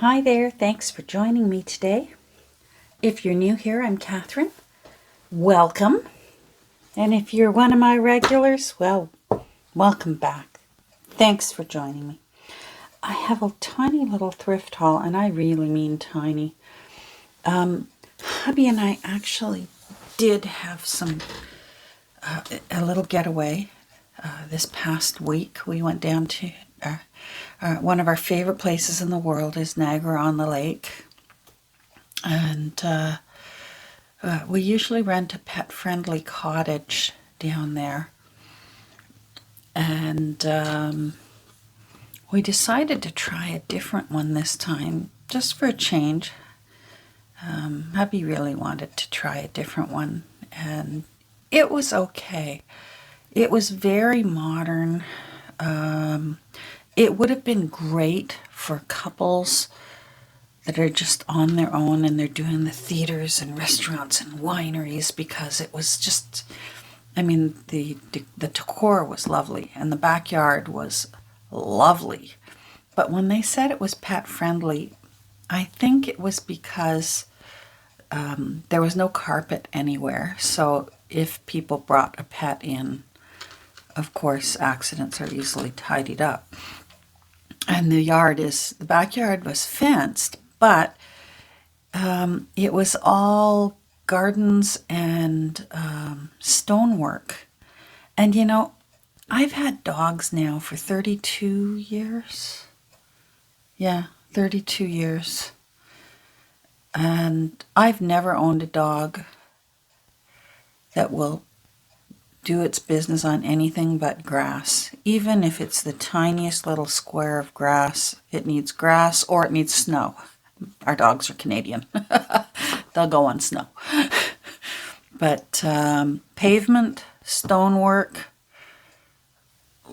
Hi there, thanks for joining me today. If you're new here, I'm Catherine. Welcome. And if you're one of my regulars, well, welcome back. Thanks for joining me. I have a tiny little thrift haul, and I really mean tiny. Hubby and I actually did have a little getaway this past week. We went down to one of our favorite places in the world is Niagara-on-the-Lake. And we usually rent a pet-friendly cottage down there. And we decided to try a different one this time, just for a change. Hubby really wanted to try a different one, and it was okay. It was very modern. It would have been great for couples that are just on their own and they're doing the theaters and restaurants and wineries, because it was just, the decor was lovely and the backyard was lovely. But when they said it was pet friendly, I think it was because there was no carpet anywhere. So if people brought a pet in, of course, accidents are easily tidied up. And the backyard was fenced, but it was all gardens and stonework. And I've had dogs now for 32 years. Yeah, 32 years. And I've never owned a dog that will do its business on anything but grass. Even if it's the tiniest little square of grass, it needs grass or it needs snow. Our dogs are Canadian. They'll go on snow. But pavement, stonework,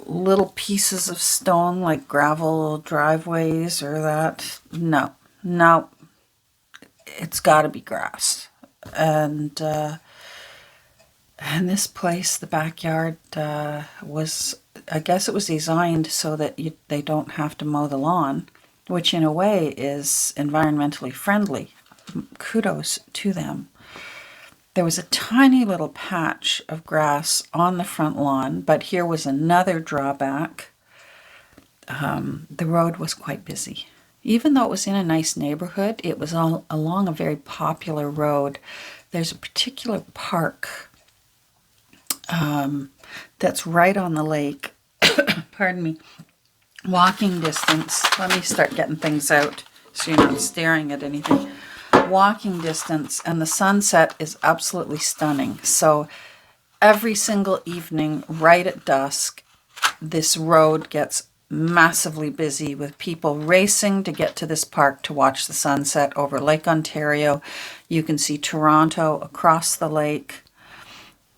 little pieces of stone like gravel driveways or that, no. It's got to be grass. And this place, the backyard, was, I guess it was designed so that they don't have to mow the lawn, which in a way is environmentally friendly. Kudos to them. There was a tiny little patch of grass on the front lawn, but here was another drawback. The road was quite busy. Even though it was in a nice neighborhood, it was all along a very popular road. There's a particular park that's right on the lake. Pardon me. Walking distance. Let me start getting things out so you're not staring at anything. Walking distance, and the sunset is absolutely stunning. So every single evening, right at dusk, this road gets massively busy with people racing to get to this park to watch the sunset over Lake Ontario. You can see Toronto across the lake.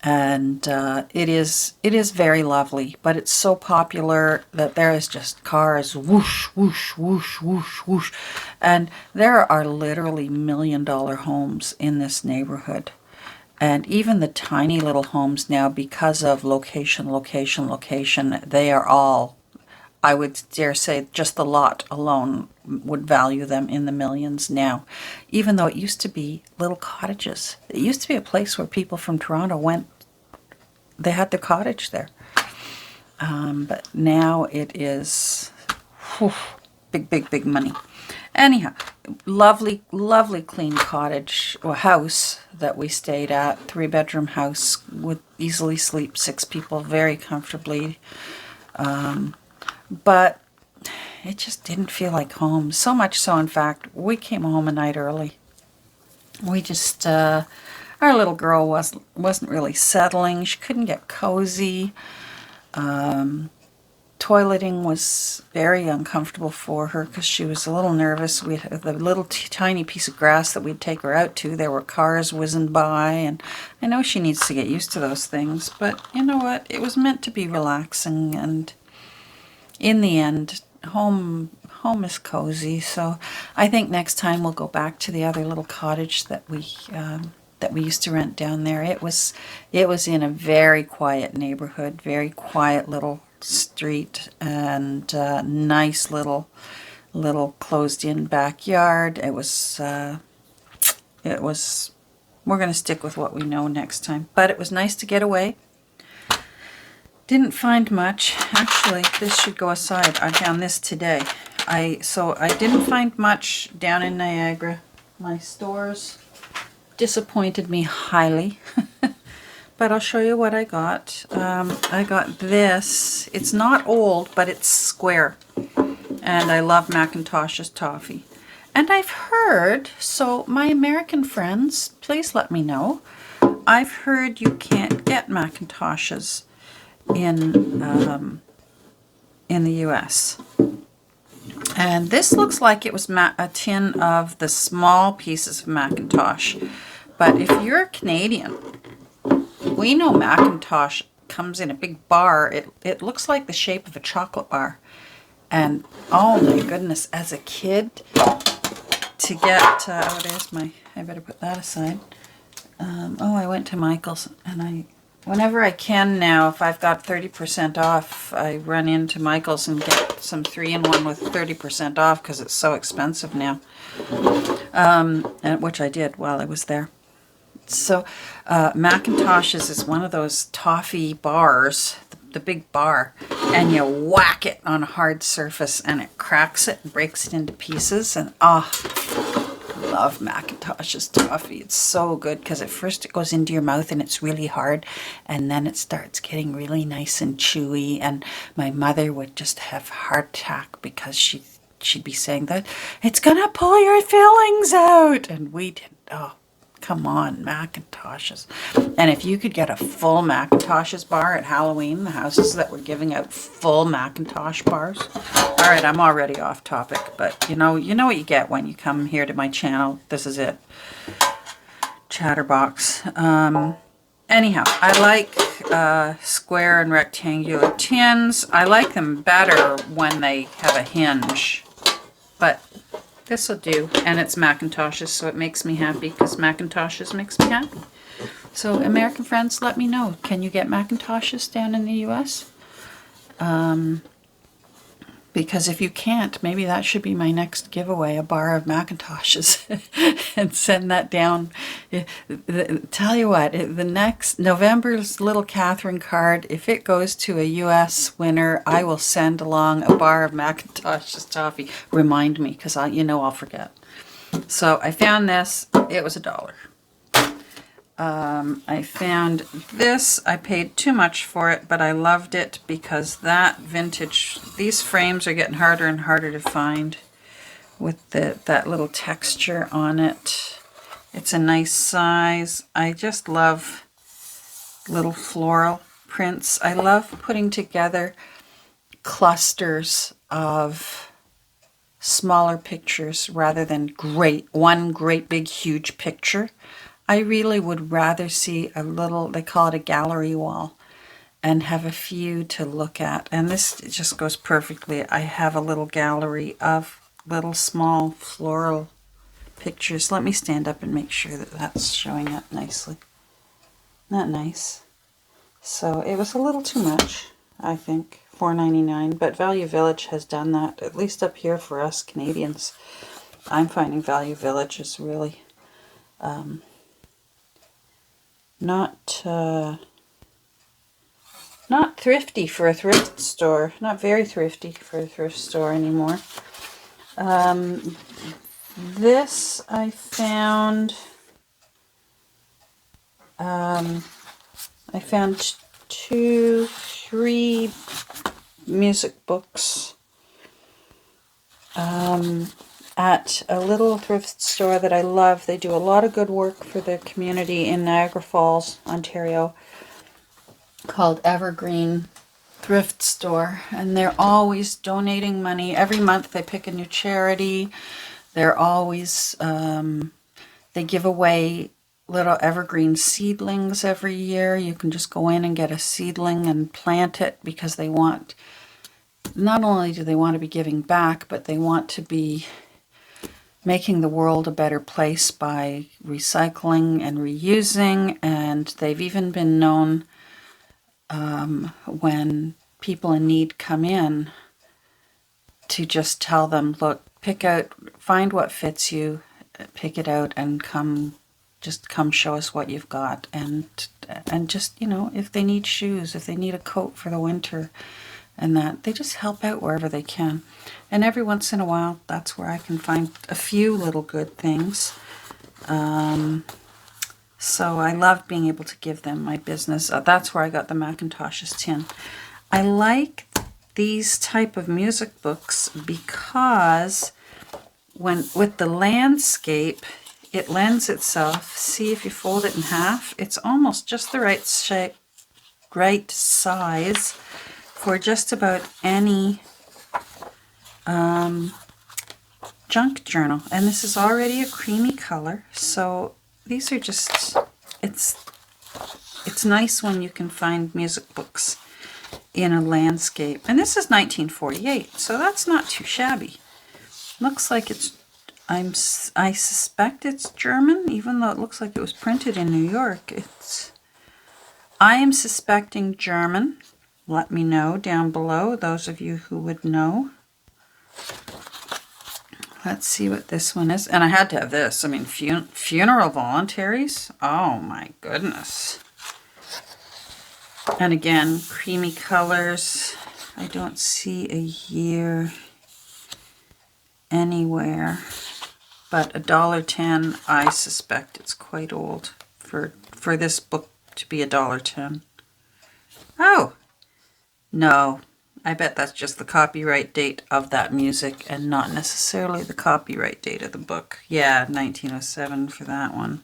And it is very lovely, but it's so popular that there is just cars whoosh, whoosh, whoosh, whoosh, whoosh. And there are literally $1 million homes in this neighborhood. And even the tiny little homes now, because of location, they are all, I would dare say, just the lot alone would value them in the millions now. Even though it used to be little cottages. It used to be a place where people from Toronto went. They had their cottage there. But now it is big money. Anyhow, lovely clean cottage or house that we stayed at. 3-bedroom house, would easily sleep 6 people very comfortably. But it just didn't feel like home. So much so, in fact, we came home a night early. We just... our little girl wasn't really settling. She couldn't get cozy. Toileting was very uncomfortable for her because she was a little nervous. We had the little tiny piece of grass that we'd take her out to. There were cars whizzing by, and I know she needs to get used to those things. But you know what? It was meant to be relaxing, and in the end, home is cozy. So I think next time we'll go back to the other little cottage that we used to rent down there. It was in a very quiet neighborhood, very quiet little street, and nice little little closed-in backyard. We're going to stick with what we know next time. But it was nice to get away. Didn't find much. Actually, this should go aside. I found this today. So I didn't find much down in Niagara. My stores disappointed me highly. But I'll show you what I got. I got this. It's not old, but it's square. And I love Macintosh's toffee. And I've heard, so my American friends, please let me know. I've heard you can't get Macintoshes in the US. And this looks like it was a tin of the small pieces of Macintosh. But if you're Canadian, we know Macintosh comes in a big bar. It looks like the shape of a chocolate bar. And oh my goodness, as a kid, to get, oh, there's I better put that aside. I went to Michael's, and whenever I can now, if I've got 30% off, I run into Michael's and get some 3-in-1 with 30% off because it's so expensive now, and which I did while I was there. So Macintoshes is one of those toffee bars, the big bar, and you whack it on a hard surface and it cracks it and breaks it into pieces. And I love Macintosh's toffee. It's so good because at first it goes into your mouth and it's really hard, and then it starts getting really nice and chewy. And my mother would just have a heart attack because she'd be saying that it's gonna pull your fillings out, and we didn't. Oh, come on, Macintoshes. And if you could get a full Macintoshes bar at Halloween, the houses that were giving out full Macintosh bars. All right, I'm already off topic, but you know what you get when you come here to my channel. This is it. Chatterbox. Anyhow, I like square and rectangular tins. I like them better when they have a hinge, but this will do, and it's Macintoshes, so it makes me happy because Macintoshes makes me happy. So American friends, let me know. Can you get Macintoshes down in the US? Because if you can't, maybe that should be my next giveaway, a bar of Macintoshes, and send that down. Tell you what, the next November's Little Catherine card, if it goes to a US winner, I will send along a bar of Macintosh's toffee. Remind me, because I'll forget. So I found this. It was $1. I found this. I paid too much for it, but I loved it because that vintage, these frames are getting harder and harder to find with that little texture on it. It's a nice size. I just love little floral prints. I love putting together clusters of smaller pictures rather than one great big huge picture. I really would rather see a little, they call it a gallery wall, and have a few to look at. And this just goes perfectly. I have a little gallery of little small floral pictures. Let me stand up and make sure that that's showing up nicely. Not nice. So it was a little too much, I think, $4.99. But Value Village has done that, at least up here for us Canadians. I'm finding Value Village is really not thrifty for a thrift store. Not very thrifty for a thrift store anymore. This I found. I found 3 music books at a little thrift store that I love. They do a lot of good work for the community in Niagara Falls, Ontario, called Evergreen Thrift Store, and they're always donating money. Every month they pick a new charity. They're always, they give away little evergreen seedlings every year. You can just go in and get a seedling and plant it because they want, not only do they want to be giving back, but they want to be making the world a better place by recycling and reusing. And they've even been known, when people in need come in, to just tell them, look, find what fits you, pick it out, and come show us what you've got. And just, if they need shoes, if they need a coat for the winter, and that, they just help out wherever they can. And every once in a while, that's where I can find a few little good things. So I love being able to give them my business. That's where I got the Macintoshes tin. I like these type of music books because with the landscape, it lends itself. See, if you fold it in half, it's almost just the right shape, right size for just about any junk journal. And this is already a creamy color, so these are just, it's nice when you can find music books in a landscape. And this is 1948, so that's not too shabby. Looks like it's, I suspect it's German, even though it looks like it was printed in New York. I am suspecting German. Let me know down below, those of you who would know. Let's see what this one is. And I had to have this. I mean, funeral voluntaries. Oh my goodness. And again, creamy colors. I don't see a year anywhere. But $1.10, I suspect it's quite old for this book to be $1.10. Oh, no. I bet that's just the copyright date of that music and not necessarily the copyright date of the book. Yeah, 1907 for that one.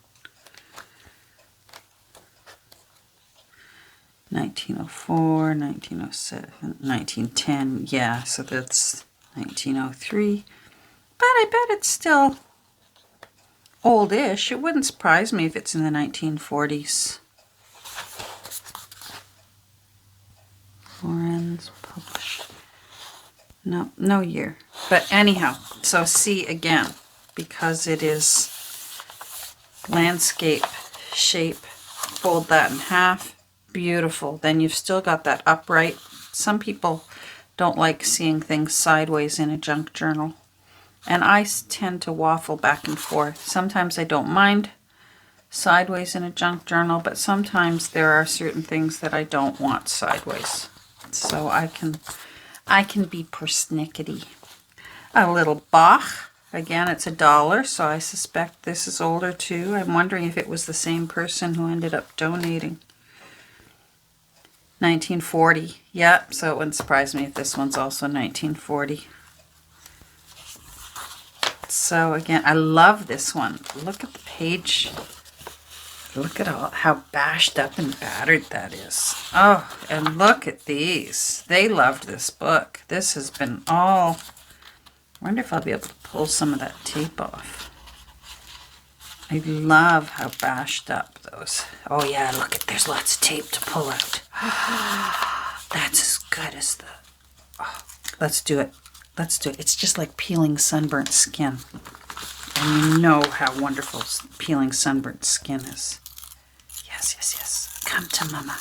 1904, 1907, 1910. Yeah, so that's 1903. But I bet it's still oldish. It wouldn't surprise me if it's in the 1940s. Lorenz published. No year. But anyhow, so see again, because it is landscape shape, fold that in half. Beautiful. Then you've still got that upright. Some people don't like seeing things sideways in a junk journal. And I tend to waffle back and forth. Sometimes I don't mind sideways in a junk journal, but sometimes there are certain things that I don't want sideways. So I can be persnickety. A little Bach. Again, it's $1, so I suspect this is older too. I'm wondering if it was the same person who ended up donating. 1940. Yep, so it wouldn't surprise me if this one's also 1940. So again, I love this one. Look at the page. Look at how bashed up and battered that is. Oh, and look at these. They loved this book. This has been all... I wonder if I'll be able to pull some of that tape off. I love how bashed up those... Oh yeah, look, there's lots of tape to pull out. That's as good as the... Oh, let's do it. Let's do it. It's just like peeling sunburnt skin. And you know how wonderful peeling sunburnt skin is. Yes, yes, yes. Come to Mama.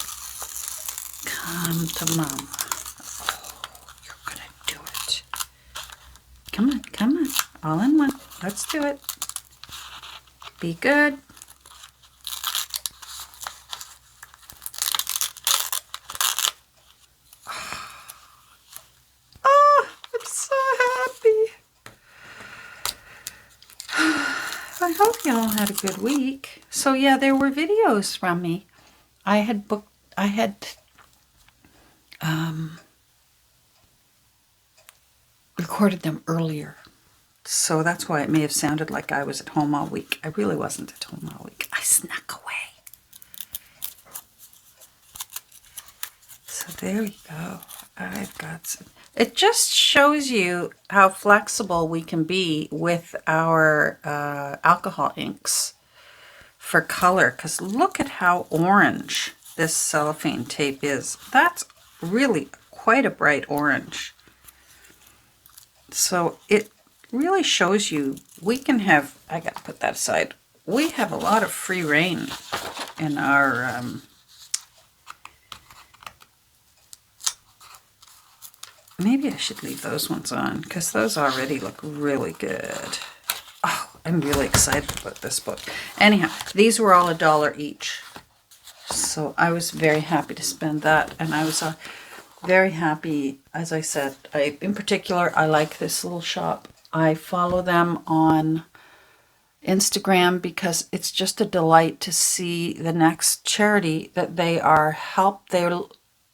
Come to Mama. Oh, you're going to do it. Come on, come on. All in one. Let's do it. Be good. Oh, I'm so happy. I hope you all had a good week. So yeah, there were videos from me. I had recorded them earlier. So that's why it may have sounded like I was at home all week. I really wasn't at home all week. I snuck away. So there you go. I've got some. It just shows you how flexible we can be with our alcohol inks for color. Because look at how orange this cellophane tape is. That's really quite a bright orange. So it really shows you we can have, I got to put that aside, we have a lot of free reign in our maybe I should leave those ones on because those already look really good. Oh, I'm really excited about this book. Anyhow, these were all $1 each. So I was very happy to spend that. And I was very happy, as I said, in particular, I like this little shop. I follow them on Instagram because it's just a delight to see the next charity that they are they're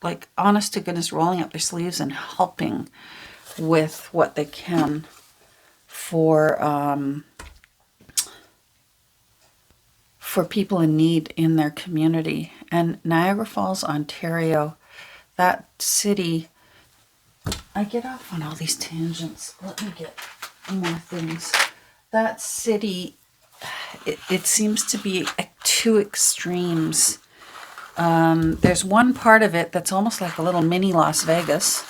like honest to goodness rolling up their sleeves and helping with what they can for people in need in their community. And Niagara Falls, Ontario, that city, I get off on all these tangents. Let me get more things. That city, it seems to be two extremes. There's one part of it that's almost like a little mini Las Vegas.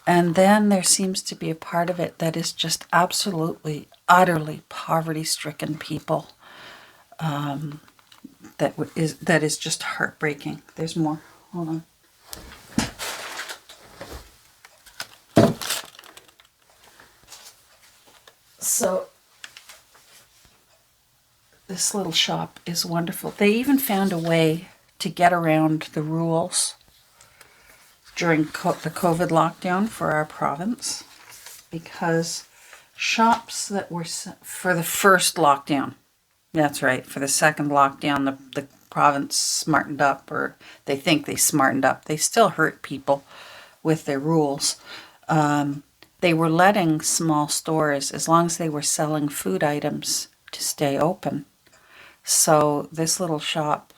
And then there seems to be a part of it that is just absolutely, utterly poverty-stricken people. That is just heartbreaking. There's more. Hold on. So this little shop is wonderful. They even found a way to get around the rules during the COVID lockdown for our province, because shops that were for the first lockdown, that's right, for the second lockdown, the province smartened up, or they think they smartened up. They still hurt people with their rules. They were letting small stores, as long as they were selling food items, to stay open. So this little shop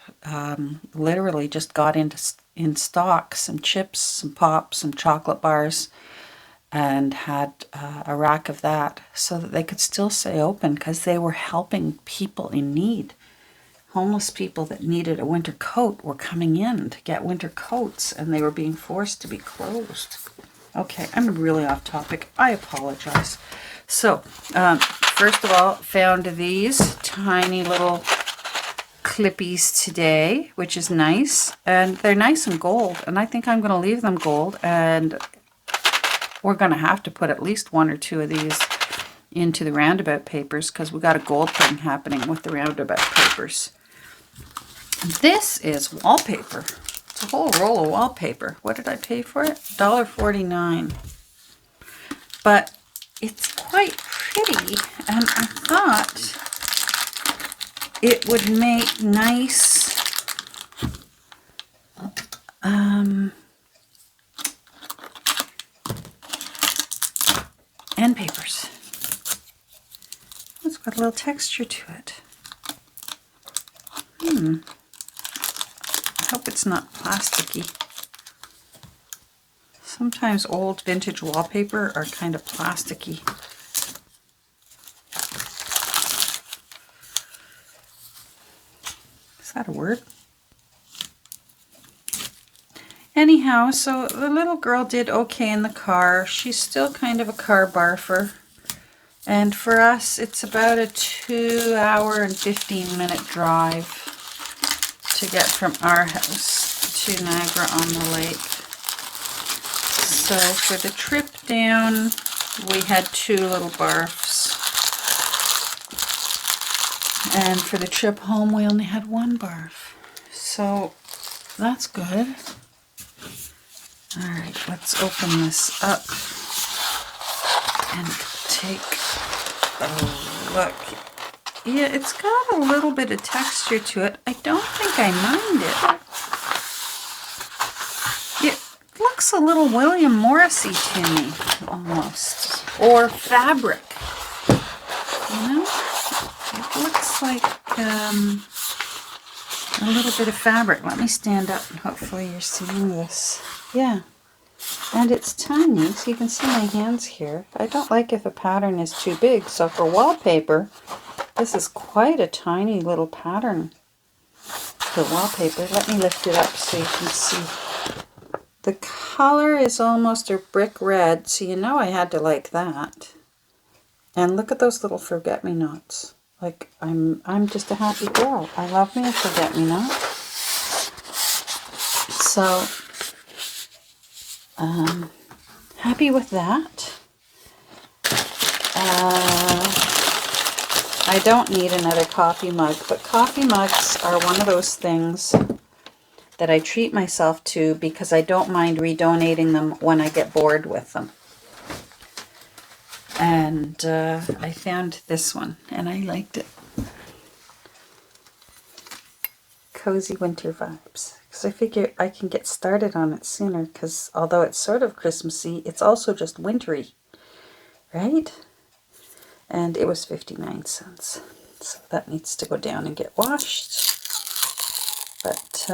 literally just got in stock some chips, some pops, some chocolate bars, and had a rack of that so that they could still stay open, because they were helping people in need. Homeless people that needed a winter coat were coming in to get winter coats, and they were being forced to be closed. Okay, I'm really off topic. I apologize. So, first of all, found these tiny little clippies today, which is nice. And they're nice and gold, and I think I'm going to leave them gold, and we're going to have to put at least one or two of these into the roundabout papers, because we got a gold thing happening with the roundabout papers. This is wallpaper. It's a whole roll of wallpaper. What did I pay for it? $1.49. But it's quite pretty, and I thought it would make nice end papers. It's got a little texture to it. I hope it's not plasticky. Sometimes old vintage wallpaper are kind of plasticky. Is that a word? Anyhow, so the little girl did okay in the car. She's still kind of a car barfer. And for us, it's about a 2-hour and 15-minute drive to get from our house to Niagara-on-the-Lake. So for the trip down, we had 2 little barfs. And for the trip home, we only had 1 barf. So that's good. All right, let's open this up and take a look. Yeah, it's got a little bit of texture to it. I don't think I mind it. It looks a little William Morrissey to me, almost. Or fabric. You know? It looks like a little bit of fabric. Let me stand up and hopefully you're seeing this. Yeah. And it's tiny, so you can see my hands here. I don't like if a pattern is too big, so for wallpaper, this is quite a tiny little pattern for wallpaper. Let me lift it up so you can see. The color is almost a brick red, so you know I had to like that. And look at those little forget-me-nots. Like, I'm just a happy girl. I love me a forget-me-not. So, happy with that. I don't need another coffee mug, but coffee mugs are one of those things that I treat myself to because I don't mind redonating them when I get bored with them. And I found this one, and I liked it. Cozy Winter Vibes. Because I figure I can get started on it sooner, because although it's sort of Christmassy, it's also just wintry. Right? And it was 59 cents. So that needs to go down and get washed. But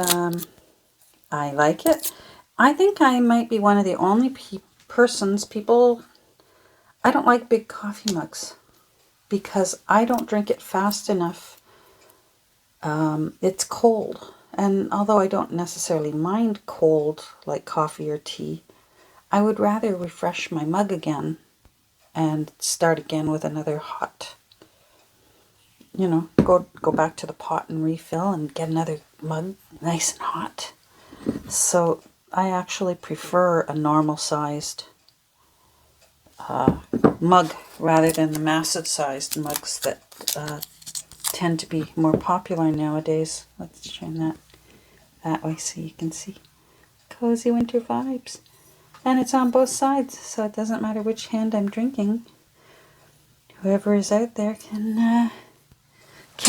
I like it. I think I might be one of the only people... I don't like big coffee mugs because I don't drink it fast enough. It's cold. And although I don't necessarily mind cold like coffee or tea, I would rather refresh my mug again and start again with another hot. You know, go back to the pot and refill and get another mug nice and hot. So I actually prefer a normal sized mug rather than the massive sized mugs that tend to be more popular nowadays. Let's turn that way so you can see. Cozy Winter Vibes. And it's on both sides, so it doesn't matter which hand I'm drinking. Whoever is out there can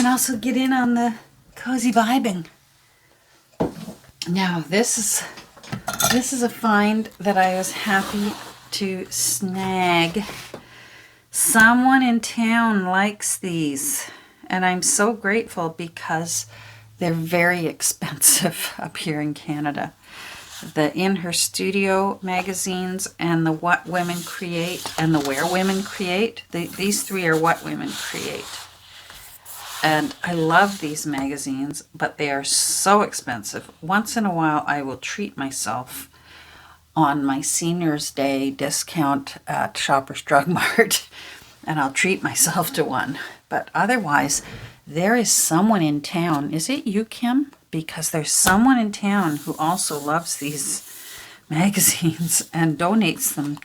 also get in on the cozy vibing. Now this is a find that I was happy to snag. Someone in town likes these, and I'm so grateful because they're very expensive up here in Canada. The In Her Studio magazines and the What Women Create and the Where Women Create, these three are What Women Create. And I love these magazines, but they are so expensive. Once in a while I will treat myself on my Senior's Day discount at Shoppers Drug Mart, and I'll treat myself to one. But otherwise, there is someone in town. Is it you, Kim? Because there's someone in town who also loves these magazines and donates them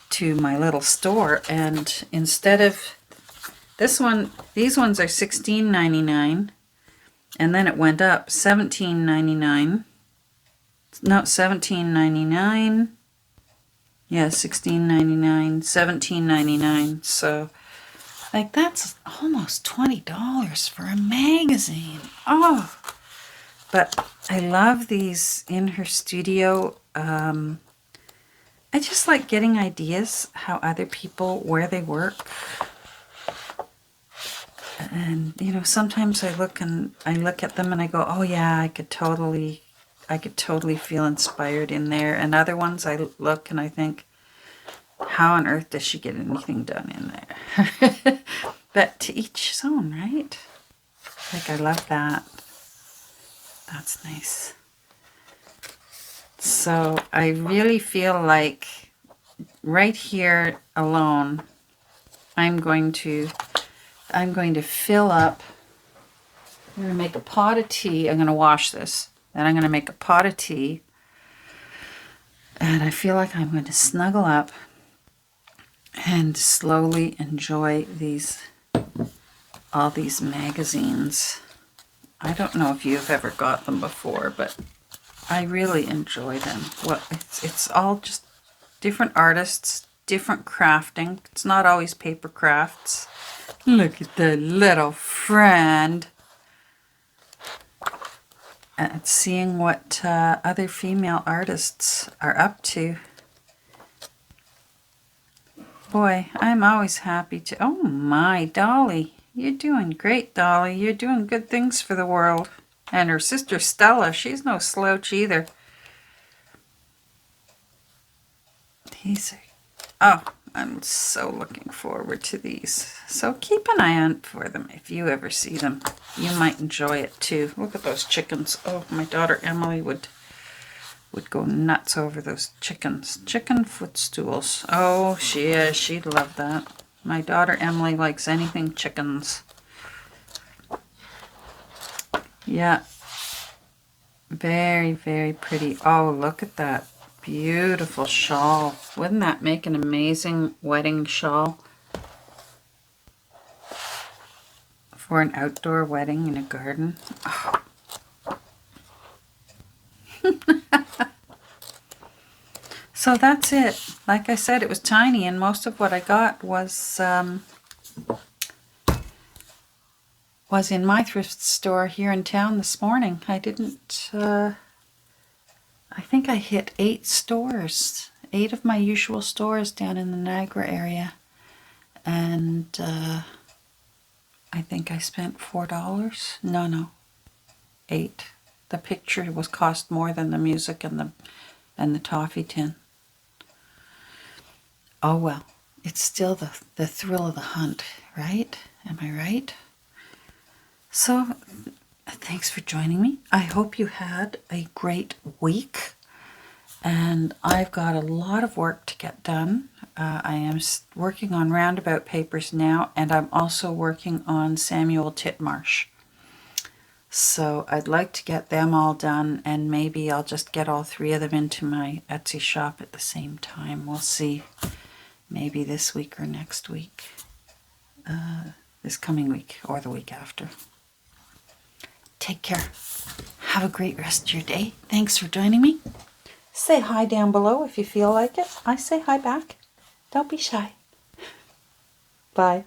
to my little store. And instead of these ones are $16.99, and then it went up $17.99. No, $17.99. Yeah, $16.99, $17.99. So, like, that's almost $20 for a magazine. Oh, but I love these In Her Studio. I just like getting ideas how other people, where they work. And, you know, sometimes I look at them and I go, oh yeah, I could totally feel inspired in there. And other ones I look and I think, how on earth does she get anything done in there? But to each his own, right? Like, I love that. That's nice. So I really feel like right here alone, I'm going to fill up. I'm going to make a pot of tea. I'm going to wash this. Then I'm going to make a pot of tea. And I feel like I'm going to snuggle up and slowly enjoy all these magazines. I don't know if you've ever got them before, but I really enjoy them. Well, it's all just different artists, different crafting. It's not always paper crafts. Look at the little friend. And seeing what other female artists are up to. Boy, I'm always happy to... Oh my, Dolly. You're doing great, Dolly. You're doing good things for the world. And her sister Stella, she's no slouch either. These are... Oh, I'm so looking forward to these. So keep an eye out for them. If you ever see them, you might enjoy it too. Look at those chickens. Oh, my daughter Emily would go nuts over those chickens. Chicken footstools. Oh, she is. She'd love that. My daughter Emily likes anything chickens. Yeah. Very, very pretty. Oh, look at that beautiful shawl. Wouldn't that make an amazing wedding shawl for an outdoor wedding in a garden? Oh. So that's it. Like I said, it was tiny, and most of what I got was in my thrift store here in town this morning. I didn't, I think I hit 8 stores, 8 of my usual stores down in the Niagara area. And I think I spent $4. No, 8. The picture was cost more than the music and the toffee tin. Oh well, it's still the thrill of the hunt, right? Am I right? So, thanks for joining me. I hope you had a great week. And I've got a lot of work to get done. I am working on roundabout papers now, and I'm also working on Samuel Titmarsh. So I'd like to get them all done, and maybe I'll just get all 3 of them into my Etsy shop at the same time. We'll see. Maybe this week or next week. This coming week or the week after. Take care. Have a great rest of your day. Thanks for joining me. Say hi down below if you feel like it. I say hi back. Don't be shy. Bye.